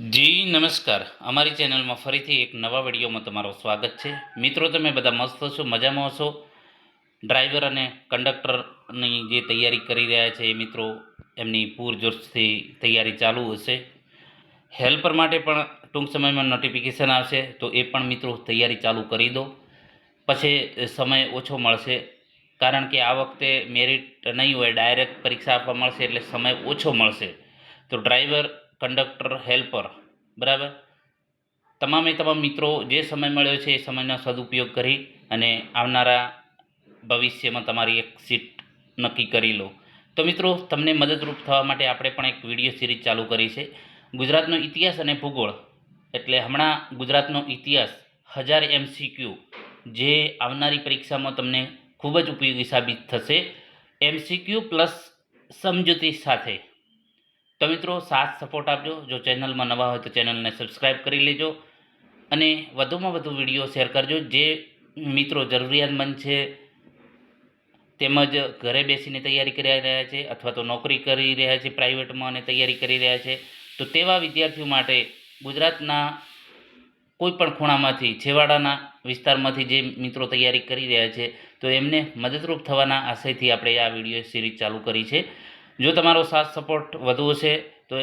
જી નમસ્કાર, અમારી ચેનલમાં ફરીથી એક નવા વિડીયોમાં તમારું સ્વાગત છે. મિત્રો, તમે બધા મસ્ત છો, મજામાં હશો. ડ્રાઈવર અને કંડક્ટરની જે તૈયારી કરી રહ્યા છે એ મિત્રો એમની પૂરજોશથી તૈયારી ચાલુ હશે. હેલ્પર માટે પણ ટૂંક સમયમાં નોટિફિકેશન આવશે, તો એ પણ મિત્રો તૈયારી ચાલુ કરી દો. પછી સમય ઓછો મળશે, કારણ કે આ વખતે મેરિટ નહીં હોય, ડાયરેક્ટ પરીક્ષા આપવા મળશે એટલે સમય ઓછો મળશે. તો ડ્રાઈવર, કંડક્ટર, હેલ્પર, બરાબર, તમામે તમામ મિત્રો જે સમય મળ્યો છે એ સમયનો સદુપયોગ કરી અને આવનારા ભવિષ્યમાં તમારી એક સીટ નક્કી કરી લો. તો મિત્રો, તમને મદદરૂપ થવા માટે આપણે પણ એક વિડીયો સિરીઝ ચાલુ કરી છે, ગુજરાતનો ઇતિહાસ અને ભૂગોળ. એટલે હમણાં ગુજરાતનો ઇતિહાસ 1000 MCQ, જે આવનારી પરીક્ષામાં તમને ખૂબ જ ઉપયોગી સાબિત થશે, MCQ પ્લસ સમજૂતી સાથે. તો મિત્રો, સાથ સપોર્ટ આપજો. જો ચેનલમાં નવા હોય તો ચેનલને સબસ્ક્રાઈબ કરી લેજો અને વધુમાં વધુ વિડીયો શેર કરજો. જે મિત્રો જરૂરિયાતમંદ છે, તેમજ ઘરે બેસીને તૈયારી કરી રહ્યા છે અથવા તો નોકરી કરી રહ્યા છે પ્રાઇવેટમાં અને તૈયારી કરી રહ્યા છે, તો તેવા વિદ્યાર્થીઓ માટે ગુજરાતના કોઈ પણ ખૂણામાંથી, છેવાડાના વિસ્તારમાંથી જે મિત્રો તૈયારી કરી રહ્યા છે, તો એમને મદદરૂપ થવાના આશયથી આપણે આ વિડીયો સિરીઝ ચાલુ કરી છે. જો તમારો સાથ સપોર્ટ વધુ હશે તો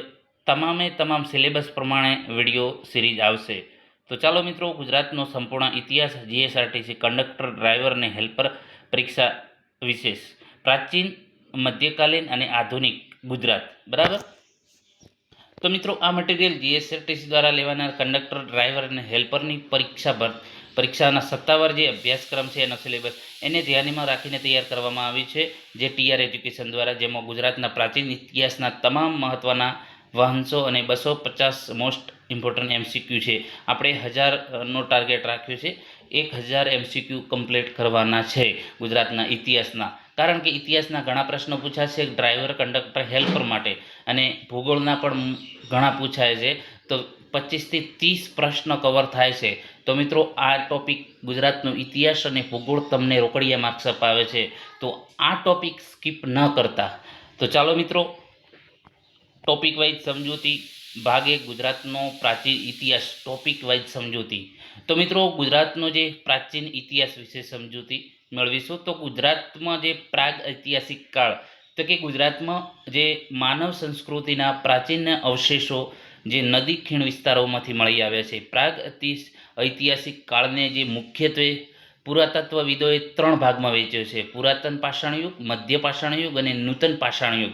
તમામે તમામ સિલેબસ પ્રમાણે વિડીયો સિરીઝ આવશે. તો ચાલો મિત્રો, ગુજરાતનો સંપૂર્ણ ઇતિહાસ, જીએસઆરટીસી કંડક્ટર, ડ્રાઈવર અને હેલ્પર પરીક્ષા વિશેષ, પ્રાચીન, મધ્યકાલીન અને આધુનિક ગુજરાત. બરાબર. તો મિત્રો, આ મટીરિયલ જીએસઆરટીસી દ્વારા લેવાનાર કંડક્ટર, ડ્રાઈવર અને હેલ્પરની પરીક્ષાના સત્તાવાર જે અભ્યાસક્રમ છે, એનો સિલેબસ, એને ધ્યાનમાં રાખીને તૈયાર કરવામાં આવી છે, જે ટીઆર એજ્યુકેશન દ્વારા, જેમાં ગુજરાતના પ્રાચીન ઇતિહાસના તમામ મહત્ત્વના વંશો અને 250 મોસ્ટ ઇમ્પોર્ટન્ટ MCQ છે. આપણે 1000નો ટાર્ગેટ રાખ્યો છે. 1000 MCQ કમ્પ્લીટ કરવાના છે ગુજરાતના ઇતિહાસના, કારણ કે ઇતિહાસના ઘણા પ્રશ્નો પૂછાશે ડ્રાઈવર, કંડક્ટર, હેલ્પર માટે, અને ભૂગોળના પણ ઘણા પૂછાય છે. તો 25 થી 30 પ્રશ્ન કવર થાય છે. તો મિત્રો, આ ટોપિક ગુજરાતનો ઇતિહાસ અને ભૂગોળ તમને રોકડિયા માર્ક્સ અપાવે છે, તો આ ટોપિક સ્કીપ ન કરતા. તો ચાલો મિત્રો, ટોપિક વાઇઝ સમજૂતી. ભાગ 1, ગુજરાતનો પ્રાચીન ઇતિહાસ, ટોપિક વાઇઝ સમજૂતી. તો મિત્રો, ગુજરાતનો જે પ્રાચીન ઇતિહાસ વિશે સમજૂતી મેળવીશું. તો ગુજરાતમાં જે પ્રાગ ઐતિહાસિક કાળ, તો કે ગુજરાતમાં જે માનવ સંસ્કૃતિના પ્રાચીન અવશેષો જે નદી ખીણ વિસ્તારોમાંથી મળી આવ્યા છે. પ્રાગ ઐતિહાસિક કાળને જે મુખ્યત્વે પુરાતત્વવિદોએ 3 ભાગમાં વહેંચ્યો છે: પુરાતન પાષાણ યુગ, મધ્ય પાષાણ યુગ અને નૂતન પાષાણ યુગ.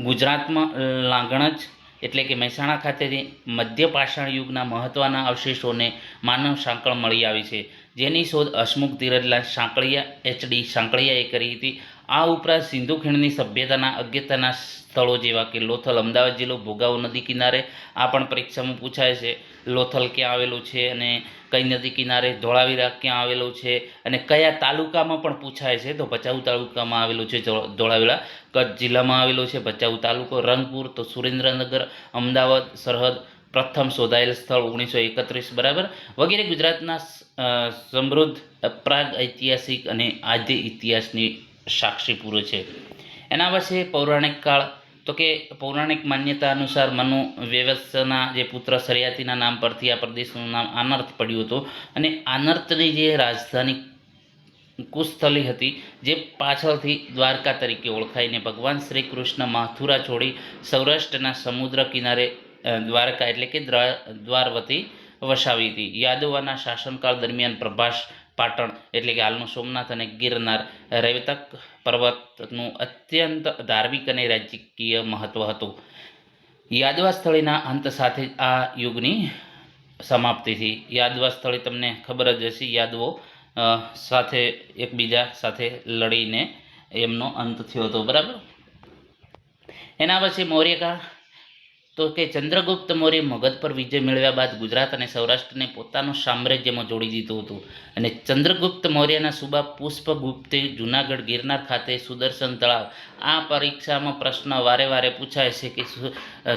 ગુજરાતમાં લાંગણજ એટલે કે મહેસાણા ખાતેથી મધ્ય પાષાણ યુગના મહત્ત્વના અવશેષોને માનવ સાંકળ મળી આવી છે, જેની શોધ હસમુખ ધીરજલાલ સાંકળિયા HD સાંકળિયાએ કરી હતી. આ ઉપરાંત સિંધુ ખીણની સભ્યતાના અગત્યના સ્થળો જેવા કે લોથલ, અમદાવાદ જિલ્લો, ભોગાવો નદી કિનારે. આ પણ પરીક્ષામાં પૂછાય છે. લોથલ ક્યાં આવેલું છે અને કઈ નદી કિનારે. ધોળાવીરા ક્યાં આવેલું છે અને કયા તાલુકામાં પણ પૂછાય છે. તો ભચાઉ તાલુકામાં આવેલું છે ધોળાવીરા. કચ્છ જિલ્લામાં આવેલું છે ભચાઉ તાલુકો. રંગપુર તો સુરેન્દ્રનગર. અમદાવાદ સરહદ પ્રથમ શોધાયેલ સ્થળ 1931. બરાબર. વગેરે ગુજરાતના સમૃદ્ધ પ્રાગ ઐતિહાસિક અને આદ્ય ઇતિહાસની સાક્ષી પૂરો છે. એના પછી પૌરાણિક કાળ. તો કે પૌરાણિક માન્યતા અનુસાર મનુ વ્યવસ્થના જે પુત્ર સરિયાતીના નામ પરથી આ પ્રદેશનું નામ આનર્ત પડ્યું હતું, અને આનર્તની જે રાજધાની કુશસ્થલી હતી, જે પાછળથી દ્વારકા તરીકે ઓળખાઈને ભગવાન શ્રી કૃષ્ણ મથુરા છોડી સૌરાષ્ટ્રના સમુદ્ર કિનારે દ્વારકા એટલે કે દ્વારવતી વસાવી હતી. યાદવોના શાસનકાળ દરમિયાન પ્રભાસ પાટણ એટલે કે હાલનું સોમનાથ અને ગિરનાર રેવતક પર્વતનું અત્યંત ધાર્મિક અને રાજકીય મહત્વ હતું. યાદવા સ્થળીના અંત સાથે આ યુગની સમાપ્તિ થઈ. યાદવા સ્થળી તમને ખબર જ હશે, યાદવો સાથે એકબીજા સાથે લડીને એમનો અંત થયો હતો. બરાબર. એના પછી મૌર્યકાળ. તો કે ચંદ્રગુપ્ત મૌર્ય મગધ પર વિજય મેળવ્યા બાદ ગુજરાત અને સૌરાષ્ટ્રને પોતાનું સામ્રાજ્યમાં જોડી દીધું હતું, અને ચંદ્રગુપ્ત મૌર્યના સુબા પુષ્પગુપ્તે જૂનાગઢ ગિરનાર ખાતે સુદર્શન તળાવ. આ પરીક્ષામાં પ્રશ્ન વારે વારે પૂછાય છે કે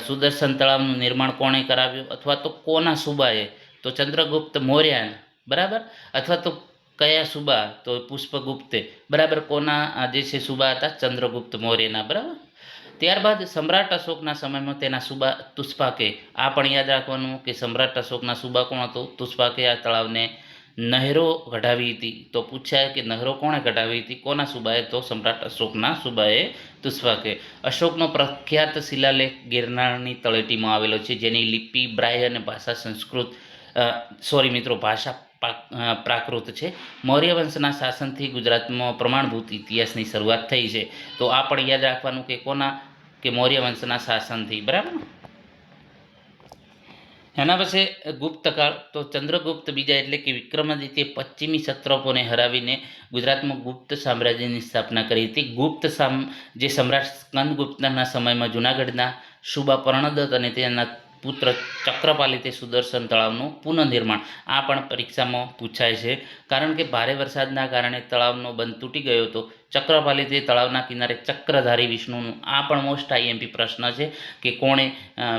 સુદર્શન તળાવનું નિર્માણ કોણે કરાવ્યું, અથવા તો કોના સુબાએ? તો ચંદ્રગુપ્ત મૌર્ય. બરાબર. અથવા તો કયા સુબા? તો પુષ્પગુપ્તે. બરાબર. કોના જે છે સુબા હતા? ચંદ્રગુપ્ત મૌર્યના. બરાબર. ત્યારબાદ સમ્રાટ અશોકના સમયમાં તેના સુબા તુસ્પાકે, આ પણ યાદ રાખવાનું કે સમ્રાટ અશોકના સુબા કોણ હતો? તુસ્પાકે આ તળાવને નહેરો કઢાવી હતી. તો પૂછાય કે નહેરો કોણે કઢાવી હતી, કોના સુબાએ? તો સમ્રાટ અશોકના સુબાએ તુસ્પાકે. અશોકનો પ્રખ્યાત શિલાલેખ ગિરનારની તળેટીમાં આવેલો છે, જેની લિપિ બ્રાહ્ય અને ભાષા સંસ્કૃત ભાષા પ્રાકૃત છે. મૌર્ય વંશના શાસનથી ગુજરાતમાં પ્રમાણભૂત ઇતિહાસની શરૂઆત થઈ છે. તો આ પણ યાદ રાખવાનું કે કોના? કે મૌર્ય વંશના શાસનથી. બરાબર. એના પછી ગુપ્તકાળ. તો ચંદ્રગુપ્ત બીજા એટલે કે વિક્રમાદિત્ય પશ્ચિમી સત્રપોને હરાવીને ગુજરાતમાં ગુપ્ત સામ્રાજ્યની સ્થાપના કરી હતી. જે સમ્રાટ સ્કંદગુપ્તના સમયમાં જૂનાગઢના સુબા કર્ણદત્ત અને તેના પુત્ર ચક્રપાલી તે સુદર્શન તળાવનું પુનઃનિર્માણ, આ પણ પરીક્ષામાં પૂછાય છે. કારણ કે ભારે વરસાદના કારણે તળાવનો બંધ તૂટી ગયો હતો. ચક્રપાલી તે તળાવના કિનારે ચક્રધારી વિષ્ણુનું, આ પણ મોસ્ટ આઈએમપી પ્રશ્ન છે કે કોણે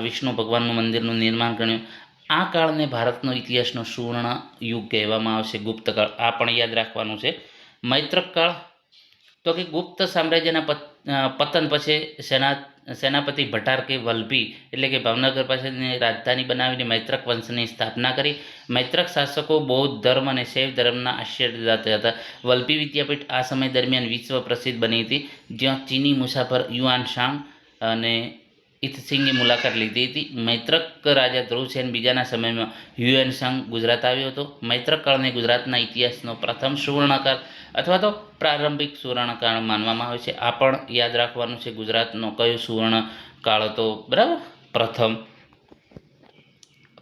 વિષ્ણુ ભગવાનનું મંદિરનું નિર્માણ કર્યું. આ કાળને ભારતનો ઇતિહાસનો સુવર્ણ યુગ કહેવામાં આવશે, ગુપ્તકાળ. આ પણ યાદ રાખવાનું છે. મૈત્રક કાળ. તો કે ગુપ્ત સામ્રાજ્યના પતન પછી સેનાપતિ ભટારકે વલ્લભી એટલે કે ભાવનગર પાસેની રાજધાની બનાવીને મૈત્રક વંશની સ્થાપના કરી. મૈત્રક શાસકો બૌદ્ધ ધર્મ અને શૈવ ધર્મના આશ્રયદાતા હતા. વલ્લભી વિદ્યાપીઠ આ સમય દરમિયાન વિશ્વ પ્રસિદ્ધ બની હતી, જ્યાં ચીની મુસાફર યુઆન શાંગ અને ઇથસિંગની મુલાકાત લીધી હતી. મૈત્રક રાજા ધ્રુવસેન બીજાના સમયમાં હ્યુએન સંઘ ગુજરાત આવ્યો હતો. મૈત્રક કાળને ગુજરાતના ઇતિહાસનો પ્રથમ સુવર્ણકાળ અથવા તો પ્રારંભિક સુવર્ણકાળ માનવામાં આવે છે. આ પણ યાદ રાખવાનું છે, ગુજરાતનો કયો સુવર્ણકાળ હતો. બરાબર, પ્રથમ.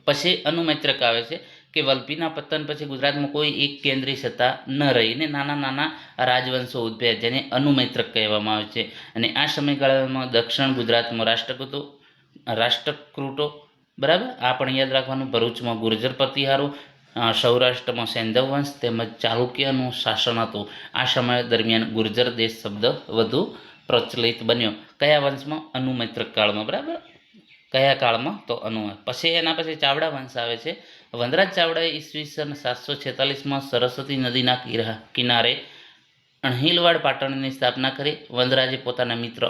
પછી અનુમૈત્રક આવે છે કે વલ્લભીના પતન પછી ગુજરાતમાં કોઈ એક કેન્દ્રીય સત્તા ન રહી ને નાના નાના રાજવંશો ઉદ્ભવ્યા, જેને અનુમૈત્રક કહેવામાં આવે છે. અને આ સમયગાળામાં દક્ષિણ ગુજરાતમાં રાષ્ટ્રકૂટો, બરાબર, આ પણ યાદ રાખવાનું. ભરૂચમાં ગુર્જર પ્રતિહારો, સૌરાષ્ટ્રમાં સૈંધવ વંશ તેમજ ચાલુક્યનું શાસન હતું. આ સમય દરમિયાન ગુર્જર દેશ શબ્દ વધુ પ્રચલિત બન્યો. કયા વંશમાં? અનુમૈત્રક કાળમાં. બરાબર, કયા કાળમાં? તો પછી એના પછી ચાવડા વંશ આવે છે. વનરાજ ચાવડાએ ઈસવીસન 746માં સરસ્વતી નદીના કિનારે અણહિલવાડ પાટણની સ્થાપના કરી. વનરાજે પોતાના મિત્ર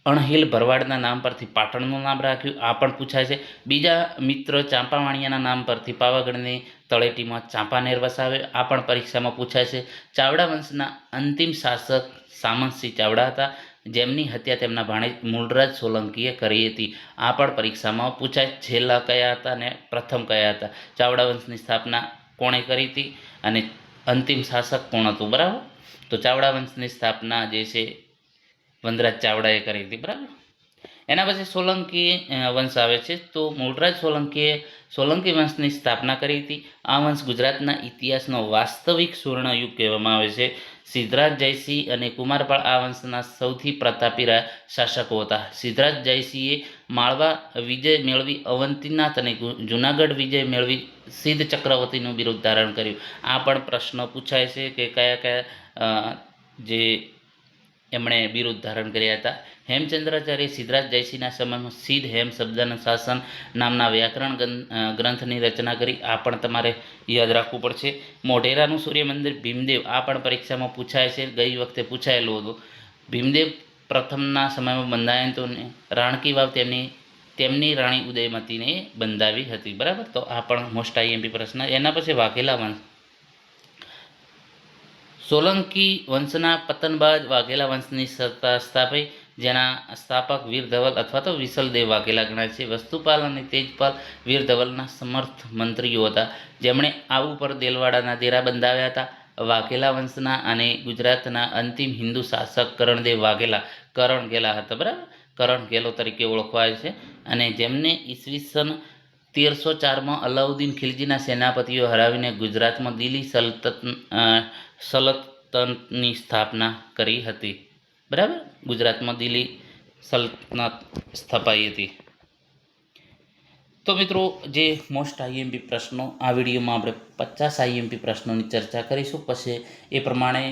અણહિલ ભરવાડના નામ પરથી પાટણનું નામ રાખ્યું, આ પણ પૂછાય છે. બીજા મિત્ર ચાંપાવાણિયાના નામ પરથી પાવાગઢની તળેટીમાં ચાંપાનેર વસાવ્યો, આ પણ પરીક્ષામાં પૂછાય છે. ચાવડા વંશના અંતિમ શાસક સામંતસિંહ ચાવડા હતા, જેમની હત્યા તેમના ભાણેજ મૂળરાજ સોલંકીએ કરી હતી. આ પણ પરીક્ષામાં પૂછાય. છેલ્લા કયા હતા અને પ્રથમ કયા હતા? ચાવડા વંશની સ્થાપના કોણે કરી હતી અને અંતિમ શાસક કોણ હતું? બરાબર, તો ચાવડા વંશની સ્થાપના જે છે વનરાજ ચાવડાએ કરી હતી. બરાબર. એના પછી સોલંકી વંશ આવે છે. તો મૂળરાજ સોલંકીએ સોલંકી વંશની સ્થાપના કરી હતી. આ વંશ ગુજરાતના ઇતિહાસનો વાસ્તવિક સુવર્ણયુગ કહેવામાં આવે છે. સિદ્ધરાજ જયસિંહ અને કુમારપાળ આ વંશના સૌથી પ્રતાપી શાસકો હતા. સિદ્ધરાજ જયસિંહે માળવા વિજય મેળવી અવંતીનાથ અને જૂનાગઢ વિજય મેળવી સિદ્ધ ચક્રવર્તીનું બિરુદ ધારણ કર્યું. આ પણ પ્રશ્ન પૂછાય છે કે કયા કયા જે એમણે બિરુદ ધારણ કર્યા હતા. હેમચંદ્રાચાર્ય સિદ્ધરાજ જયસિંહના સમયમાં સિદ્ધ હેમ શબ્દનું શાસન નામના વ્યાકરણ ગ્રંથની રચના કરી. આ પણ તમારે યાદ રાખવું પડશે. મોઢેરાનું સૂર્ય મંદિર ભીમદેવ, આ પણ પરીક્ષામાં પૂછાય છે, ગઈ વખતે પૂછાયેલું હતું. ભીમદેવ પ્રથમના સમયમાં બંધાયું હતું ને રાણકી વાવ તેમની રાણી ઉદયમતીને બંધાવી હતી. બરાબર, તો આ પણ મોસ્ટ આઈએમપી પ્રશ્ન. એના પછી વાઘેલા વંશ. સોલંકી વંશના પતન બાદ વાઘેલા વંશની સત્તા સ્થાપી, જેના સ્થાપક વીર ધવલ અથવા તો વિસલદેવ વાઘેલા ગણાય છે. વસ્તુપાલ અને તેજપાલ વીર ધવલના સમર્થ મંત્રીઓ હતા, જેમણે આબુ પર દેલવાડાના ડેરા બંધાવ્યા હતા. વાઘેલા વંશના અને ગુજરાતના અંતિમ હિન્દુ શાસક કરણદેવ વાઘેલા કરણઘેલા હતા. બરાબર, કરણઘેલો તરીકે ઓળખવાય છે, અને જેમને ઈસવીસન 1304માં અલાઉદ્દીન ખિલજીના સેનાપતિઓ હરાવીને ગુજરાતમાં દિલ્હી સલ્તનતની સ્થાપના કરી હતી. બરાબર, ગુજરાતમાં દિલ્હી સલ્તનત સ્થપાઈ હતી. તો મિત્રો, જે મોસ્ટ આઈએમપી પ્રશ્નો આ વિડીયોમાં આપણે 50 આઈએમપી પ્રશ્નોની ચર્ચા કરીશું. પછી એ પ્રમાણે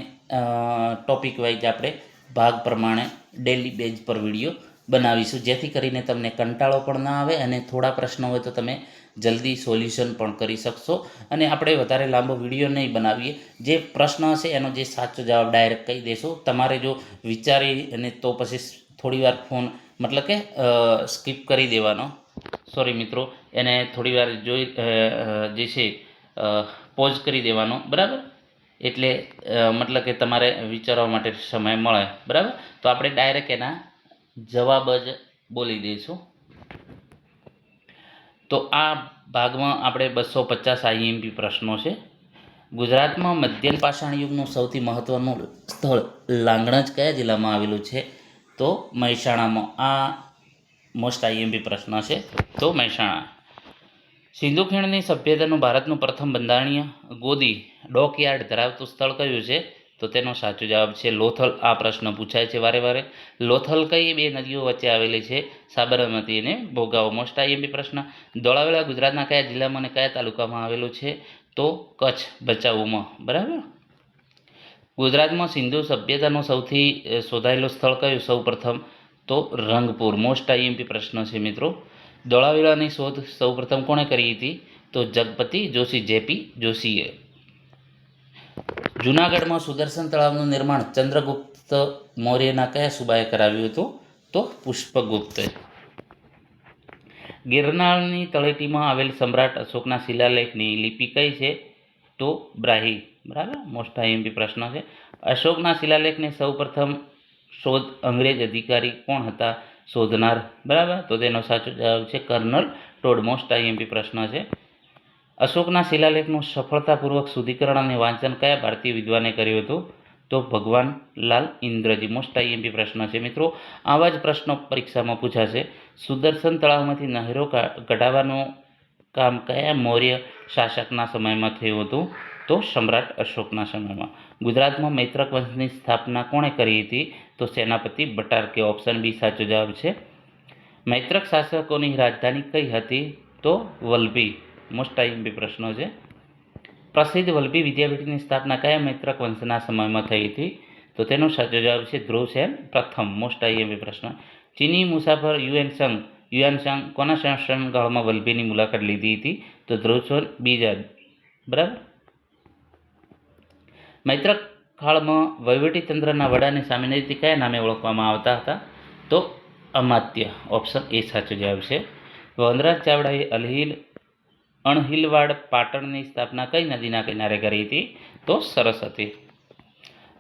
ટોપિક વાઇઝ આપણે ભાગ પ્રમાણે ડેલી બેઝ પર વિડીયો બનાવીશું, જેથી કરીને તમને કંટાળો પણ ના આવે અને થોડા પ્રશ્નો હોય તો તમે જલ્દી સોલ્યુશન પણ કરી શકશો. અને આપણે વધારે લાંબો વિડીયો નહીં બનાવીએ. જે પ્રશ્ન હશે એનો જે સાચો જવાબ ડાયરેક્ટ કહી દેશો. તમારે જો વિચારી અને તો પછી થોડીવાર ફોન મતલબ કે સ્કીપ કરી દેવાનો, સોરી મિત્રો, એને થોડીવાર જોઈ જે છે પોઝ કરી દેવાનો, બરાબર. એટલે મતલબ કે તમારે વિચારવા માટે સમય મળે, બરાબર. તો આપણે ડાયરેક્ટ એના જવાબ જ બોલી દઈશું. તો આ ભાગમાં આપણે 250 આઈએમપી પ્રશ્નો છે. ગુજરાતમાં મધ્યમ પાષાણ યુગનું સૌથી મહત્વનું સ્થળ લાંગણજ કયા જિલ્લામાં આવેલું છે? તો મહેસાણામાં. આ મોસ્ટ આઈએમપી પ્રશ્ન છે, તો મહેસાણા. સિંધુ ખીણની સભ્યતાનું ભારતનું પ્રથમ બંધારણીય ગોદી ડોકયાર્ડ ધરાવતું સ્થળ કયું છે? તો તેનો સાચો જવાબ છે લોથલ. આ પ્રશ્ન પૂછાય છે વારે વારે. લોથલ કઈ બે નદીઓ વચ્ચે આવેલી છે? સાબરમતી અને ભોગાવો. મોસ્ટ આઈએમપી પ્રશ્ન. ધોળાવીરા ગુજરાતના કયા જિલ્લામાં અને કયા તાલુકામાં આવેલું છે? તો કચ્છ ભચાઉમાં, બરાબર. ગુજરાતમાં સિંધુ સભ્યતાનું સૌથી શોધાયેલું સ્થળ કયું સૌ પ્રથમ? તો રંગપુર. મોસ્ટ આઈએમપી પ્રશ્ન છે મિત્રો. ધોળાવીરાની શોધ સૌ પ્રથમ કોણે કરી હતી? તો જગપતિ જોશી, જેપી જોશીએ. જૂનાગઢમાં સુદર્શન તળાવનું નિર્માણ ચંદ્રગુપ્ત મૌર્યના કયા સુબાએ કરાવ્યું હતું? તો પુષ્પગુપ્તે. ગિરનારની તળેટીમાં આવેલ સમ્રાટ અશોકના શિલાલેખની લિપિ કઈ છે? તો બ્રાહ્મી, બરાબર. મોસ્ટ આઈએમપી પ્રશ્ન છે. અશોકના શિલાલેખને સૌ પ્રથમ શોધ અંગ્રેજ અધિકારી કોણ હતા શોધનાર? બરાબર. તો તેનો સાચો જવાબ છે કર્નલ ટોડ. મોસ્ટ આઈએમપી પ્રશ્ન છે. અશોકના શિલાલેખનું સફળતાપૂર્વક શુદ્ધિકરણ અને વાંચન કયા ભારતીય વિદ્વાને કર્યું હતું? તો ભગવાનલાલ ઇન્દ્રજી. મોસ્ટ આઈએમપી પ્રશ્ન છે મિત્રો. આવા જ પ્રશ્નો પરીક્ષામાં પૂછાશે. સુદર્શન તળાવમાંથી નહેરો કઢાવવાનું કામ કયા મૌર્ય શાસકના સમયમાં થયું હતું? તો સમ્રાટ અશોકના સમયમાં. ગુજરાતમાં મૈત્રક વંશની સ્થાપના કોણે કરી હતી? તો સેનાપતિ બટારકે. ઓપ્શન બી સાચો જવાબ છે. મૈત્રક શાસકોની રાજધાની કઈ હતી? તો વલભી. મોસ્ટ આઈએમપી પ્રશ્નો છે. પ્રસિદ્ધ વલભી વિદ્યાપીઠની સ્થાપના કયા મૈત્રક વંશના સમયમાં થઈ હતી? તો તેનો સાચો જવાબ છે ધ્રુવસેન પ્રથમ. મોસ્ટ આઈએમપી પ્રશ્ન. ચીની મુસાફર યુએનસાંગ કોના શાસનકાળમાં વલભીની મુલાકાત લીધી હતી? તો ધ્રુવસેન બીજા, બરાબર. મૈત્રક કાળમાં વહીવટીતંત્રના વડાને સામાન્ય રીતે કયા નામે ઓળખવામાં આવતા હતા? તો અમાત્ય. ઓપ્શન એ સાચો જવાબ છે. વનરાજ ચાવડાએ અણહિલવાડ પાટણની સ્થાપના કઈ નદીના કિનારે કરી હતી? તો સરસ્વતી.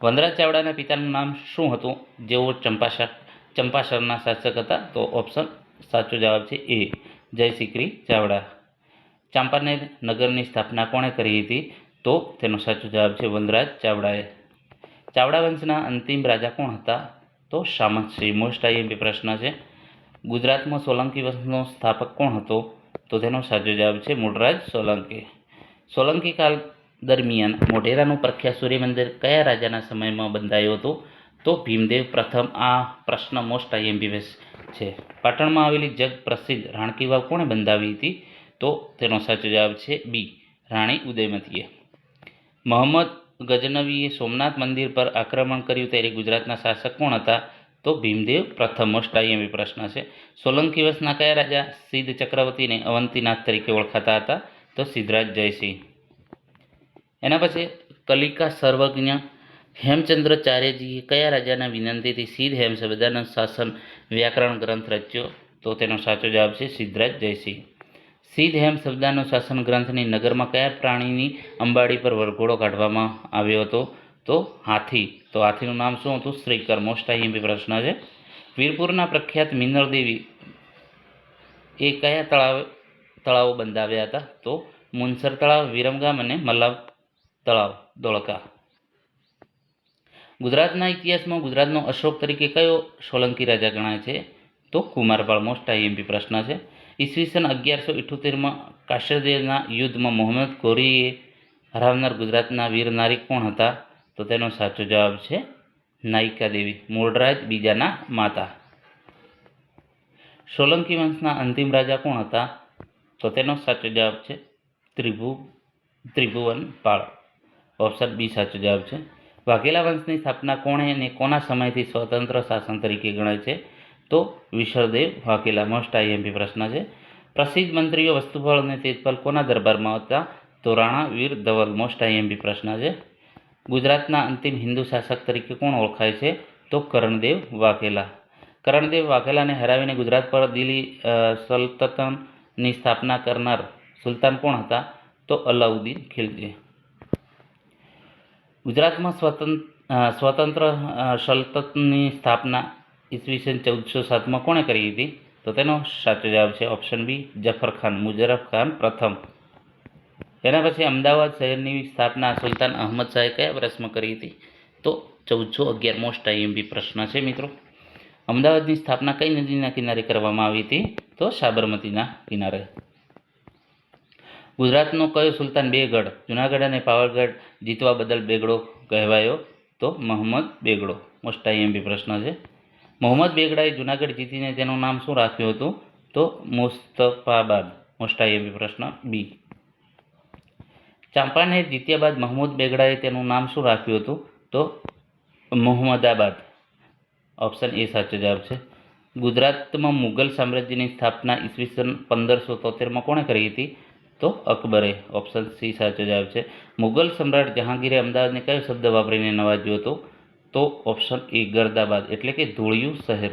વનરાજ ચાવડાના પિતાનું નામ શું હતું જેઓ ચંપાસરના શાસક હતા? તો ઓપ્શન સાચો જવાબ છે એ જયશિખરી ચાવડા. ચાંપાનેર નગરની સ્થાપના કોણે કરી હતી? તો તેનો સાચો જવાબ છે વનરાજ ચાવડાએ. ચાવડા વંશના અંતિમ રાજા કોણ હતા? તો સામંતસિંહ. મોસ્ટ આઈએમપી પ્રશ્ન છે. ગુજરાતમાં સોલંકી વંશનો સ્થાપક કોણ હતો? તો તેનો સાચો જવાબ છે મૂળરાજ સોલંકી. સોલંકી કાળ દરમિયાન મોઢેરાનું પ્રખ્યાત સૂર્યમંદિર કયા રાજાના સમયમાં બંધાયું હતું? તો ભીમદેવ પ્રથમ. આ પ્રશ્ન મોસ્ટ આઈએમપી છે. પાટણમાં આવેલી જગ પ્રસિદ્ધ રાણકી વાવ કોણે બંધાવી હતી? તો તેનો સાચો જવાબ છે બી રાણી ઉદયમતીએ. મોહમ્મદ ગજનવીએ સોમનાથ મંદિર પર આક્રમણ કર્યું ત્યારે ગુજરાતના શાસક કોણ હતા? તો ભીમદેવ પ્રથમ. મોસ્ટ આઈએમપી પ્રશ્ન છે. સોલંકી વંશના કયા રાજા સિદ્ધ ચક્રવર્તીને અવંતીનાથ તરીકે ઓળખાતા હતા? તો સિદ્ધરાજ જયસિંહ. એના પછી કલિકા સર્વજ્ઞ હેમચંદ્રાચાર્યજીએ કયા રાજાના વિનંતીથી સિદ્ધ હેમ શબ્દના શાસન વ્યાકરણ ગ્રંથ રચ્યો? તો તેનો સાચો જવાબ છે સિદ્ધરાજ જયસિંહ. સિદ્ધ હેમ શબ્દનો શાસન ગ્રંથની નગરમાં કયા પ્રાણીની અંબાડી પર વરઘોડો કાઢવામાં આવ્યો હતો? તો હાથી. તો હાથીનું નામ શું હતું? શ્રીકર. મોસ્ટ આઈએમપી પ્રશ્ન છે. વીરપુરના પ્રખ્યાત મિનળ દેવી એ કયા તળાવો બંધાવ્યા હતા? તો મુનસર તળાવ, વિરમગામ અને મલ્લાવ તળાવ, ધોળકા. ગુજરાતના ઇતિહાસમાં ગુજરાતનો અશોક તરીકે કયો સોલંકી રાજા ગણાય છે? તો કુમારપાળ. મોસ્ટ આઈએમપી પ્રશ્ન છે. ઈસવીસન 1178માં કાશીદેવના યુદ્ધમાં મોહમ્મદ ઘોરીએ હરાવનાર ગુજરાતના વીર નારી કોણ હતા? તો તેનો સાચો જવાબ છે નાયિકા દેવી, મૂળરાજ બીજાના માતા. સોલંકી વંશના અંતિમ રાજા કોણ હતા? તો તેનો સાચો જવાબ છે ત્રિભુવનપાળ. ઓપ્શન બી સાચો જવાબ છે. વાઘેલા વંશની સ્થાપના કોણે અને કોના સમયથી સ્વતંત્ર શાસન તરીકે ગણાય છે? તો વિશળદેવ વાઘેલા. મોસ્ટ આઈએમપી પ્રશ્ન છે. પ્રસિદ્ધ મંત્રીઓ વસ્તુપાલ અને તેજપાલ કોના દરબારમાં હતા? તો રાણા વીર ધવલ. મોસ્ટ આઈએમપી પ્રશ્ન છે. ગુજરાતના અંતિમ હિન્દુ શાસક તરીકે કોણ ઓળખાય છે? તો કરણદેવ વાઘેલા. કરણદેવ વાઘેલાને હરાવીને ગુજરાત પર દિલ્હી સલ્તનતની સ્થાપના કરનાર સુલતાન કોણ હતા? તો અલાઉદ્દીન ખિલજી. ગુજરાતમાં સ્વતંત્ર સલ્તનતની સ્થાપના ઈસવીસન 1407માં કોણે કરી હતી? તો તેનો સાચો જવાબ છે ઓપ્શન બી, જફર ખાન, મુઝફ્ફર ખાન પ્રથમ. તેના પછી અમદાવાદ શહેરની સ્થાપના સુલતાન અહમદ શાહે કયા વર્ષમાં કરી હતી? તો 1411. મોસ્ટ આઈએમપી પ્રશ્ન છે મિત્રો. અમદાવાદની સ્થાપના કઈ નદીના કિનારે કરવામાં આવી હતી? તો સાબરમતીના કિનારે. ગુજરાતનો કયો સુલતાન બે ગઢ, જુનાગઢ અને પાવાગઢ જીતવા બદલ બેગડો કહેવાયો? તો મોહમ્મદ બેગડો. મોસ્ટ આઈએમપી પ્રશ્ન છે. મોહમ્મદ બેગડાએ જુનાગઢ જીતીને તેનું નામ શું રાખ્યું હતું? તો મુસ્તફાબાદ. મોસ્ટ આઈએમપી પ્રશ્ન બી. ચાંપાનેર જીત્યા બાદ મહમૂદ બેગડાએ તેનું નામ શું રાખ્યું હતું? તો મુહમ્મદાબાદ. ઓપ્શન એ સાચો જવાબ છે. ગુજરાતમાં મુગલ સામ્રાજ્યની સ્થાપના ઈસવીસન 1573માં કોણે કરી હતી? તો અકબરે. ઓપ્શન સી સાચો જવાબ છે. મુગલ સમ્રાટ જહાંગીરે અમદાવાદને કયો શબ્દ વાપરીને નવાજ્યું હતું? તો ઓપ્શન એ ગર્દાબાદ એટલે કે ધૂળિયું શહેર.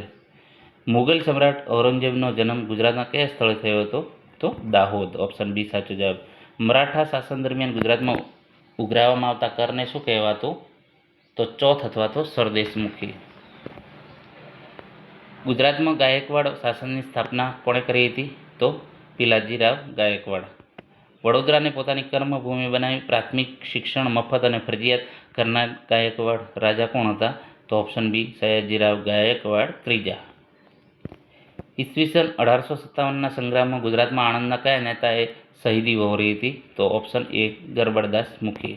મુગલ સમ્રાટ ઔરંગઝેબનો જન્મ ગુજરાતના કયા સ્થળે થયો હતો? તો દાહોદ. ઓપ્શન બી સાચો જવાબ. મરાઠા શાસન દરમિયાન ગુજરાતમાં ઉઘરાવવામાં આવતા કરને શું કહેવાતું? તો ચોથ અથવા તો સરદેશમુખી. ગુજરાતમાં ગાયકવાડ શાસનની સ્થાપના કોણે કરી હતી? તો પિલાજીરાવ ગાયકવાડ. વડોદરાને પોતાની કર્મભૂમિ બનાવી પ્રાથમિક શિક્ષણ મફત અને ફરજિયાત કરનાર ગાયકવાડ રાજા કોણ હતા? તો ઓપ્શન બી, સયાજીરાવ ગાયકવાડ ત્રીજા. ઈસવીસન 1857ના સંગ્રામમાં ગુજરાતમાં આણંદના કયા નેતાએ શહીદી વહોરી હતી? તો ઓપ્શન એ, ગરબડદાસ મુખી.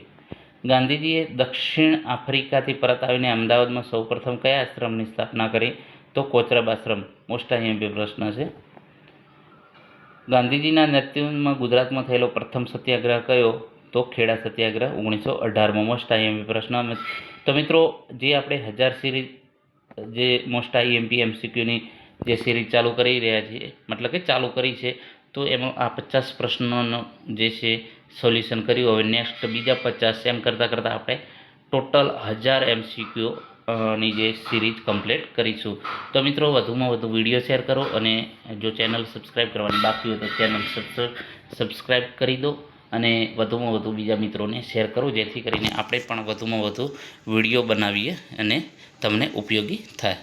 ગાંધીજીએ દક્ષિણ આફ્રિકાથી પરત આવીને અમદાવાદમાં સૌપ્રથમ કયા આશ્રમની સ્થાપના કરી? તો કોચરબ આશ્રમ. મોસ્ટ આઈએમપી પ્રશ્ન છે. ગાંધીજીના નેતૃત્વમાં ગુજરાતમાં થયેલો પ્રથમ સત્યાગ્રહ કયો? તો ખેડા સત્યાગ્રહ 1918માં. મોસ્ટ આઈએમપી પ્રશ્ન. તો મિત્રો, જે આપણે 1000 સિરીઝ જે મોસ્ટ આઈએમપી એમસીક્યુની જે સિરીઝ ચાલુ કરી રહ્યા છીએ, મતલબ કે ચાલુ કરી છે, તો એમાં આ 50 પ્રશ્નોનો જે છે સોલ્યુશન કર્યું. હવે નેક્સ્ટ બીજા 50 એમ કરતાં આપણે ટોટલ 1000 એમસીક્યુ ની જે સિરીઝ કમ્પ્લીટ કરીશું. તો મિત્રો, વધુમાં વધુ વિડીયો શેર કરો અને જો ચેનલ સબસ્ક્રાઈબ કરવાની બાકી હોય તો ચેનલ સબસ્ક્રાઈબ કરી દો અને વધુમાં વધુ બીજા મિત્રોને શેર કરો, જેથી કરીને આપણે પણ વધુમાં વધુ વિડીયો બનાવીએ અને તમને ઉપયોગી થાય.